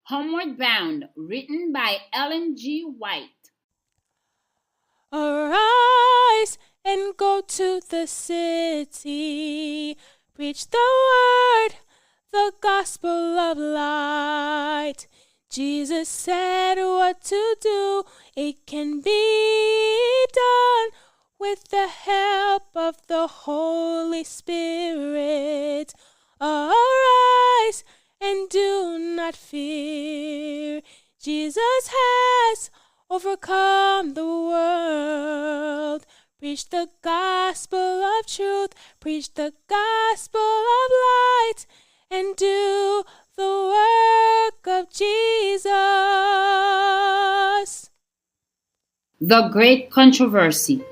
Homeward Bound, written by Ellen G. White. Arise and go to the city, preach the word, the gospel of light. Jesus said what to do, it can be done with the help of the Holy Spirit. Arise and do not fear. Jesus has overcome the world. Preach the gospel of truth, preach the gospel of light, and do the work of Jesus. The Great Controversy.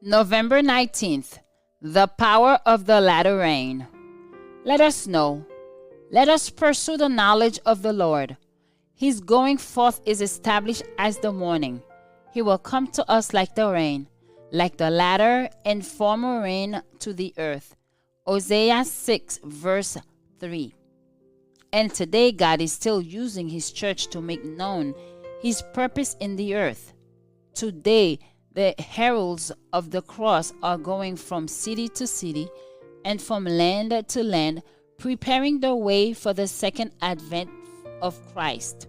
November 19th. The power of the latter rain. Let us know. Let us pursue the knowledge of the Lord. His going forth is established as the morning. He will come to us like the rain, like the latter and former rain to the earth. Hosea 6 verse 3. And today God is still using His church to make known His purpose in the earth. Today the heralds of the cross are going from city to city and from land to land, preparing the way for the second advent of Christ.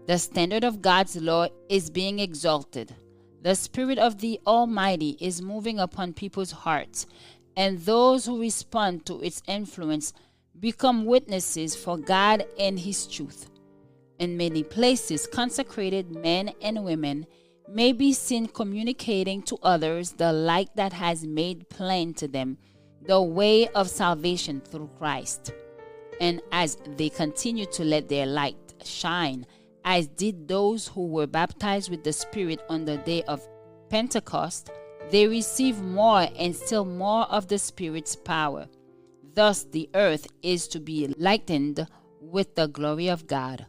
The standard of God's law is being exalted. The Spirit of the Almighty is moving upon people's hearts, and those who respond to its influence become witnesses for God and His truth. In many places, consecrated men and women may be seen communicating to others the light that has made plain to them the way of salvation through Christ. And as they continue to let their light shine, as did those who were baptized with the Spirit on the day of Pentecost, they receive more and still more of the Spirit's power. Thus, the earth is to be lightened with the glory of God.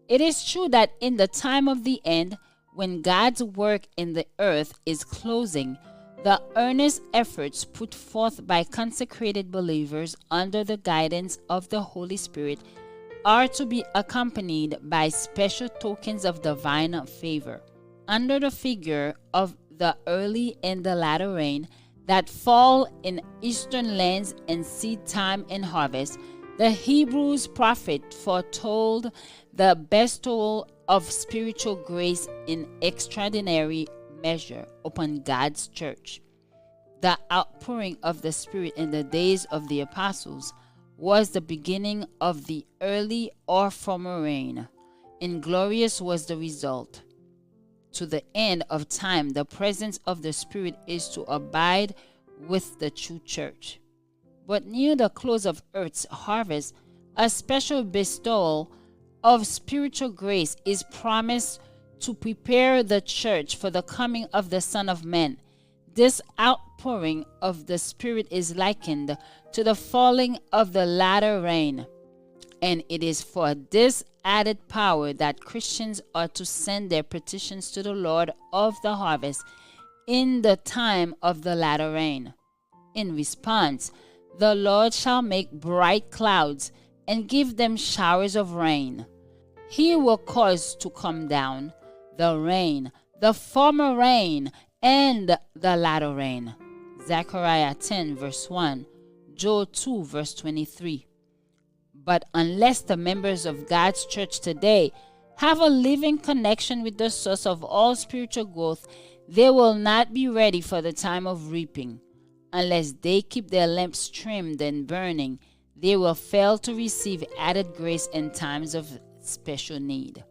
It is true that in the time of the end, when God's work in the earth is closing, the earnest efforts put forth by consecrated believers under the guidance of the Holy Spirit are to be accompanied by special tokens of divine favor. Under the figure of the early and the latter rain that fall in eastern lands in seed time and harvest, the Hebrews prophet foretold the bestowal of spiritual grace in extraordinary measure upon God's church. The outpouring of the Spirit in the days of the apostles was the beginning of the early or former rain, and glorious was the result. To the end of time, the presence of the Spirit is to abide with the true church. But near the close of earth's harvest, a special bestowal of spiritual grace is promised to prepare the church for the coming of the Son of Man. This outpouring of the Spirit is likened to the falling of the latter rain, and it is for this added power that Christians are to send their petitions to the Lord of the harvest in the time of the latter rain. In response, the Lord shall make bright clouds and give them showers of rain. He will cause to come down the rain, the former rain, and the latter rain. Zechariah 10 verse 1, Joel 2 verse 23. But unless the members of God's church today have a living connection with the source of all spiritual growth, they will not be ready for the time of reaping. Unless they keep their lamps trimmed and burning, they will fail to receive added grace in times of special need.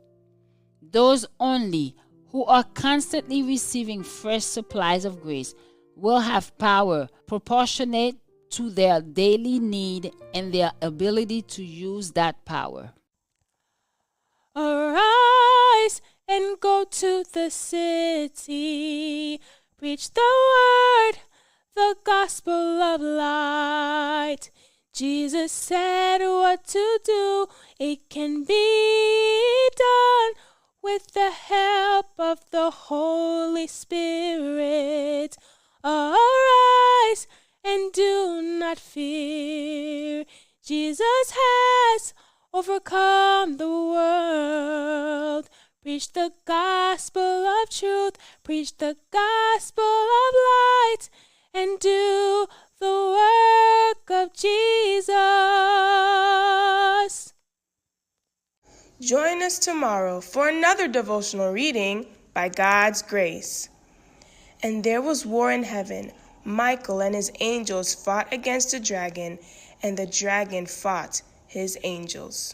Those only who are constantly receiving fresh supplies of grace will have power proportionate to their daily need and their ability to use that power. Arise and go to the city, preach the word, the gospel of light. Jesus said what to do, it can be done with the help of the Holy Spirit. Arise and do not fear. Jesus has overcome the world. Preach the gospel of truth, preach the gospel of light, and do the work of Jesus. Join us tomorrow for another devotional reading by God's grace. And there was war in heaven. Michael and his angels fought against the dragon, and the dragon fought his angels.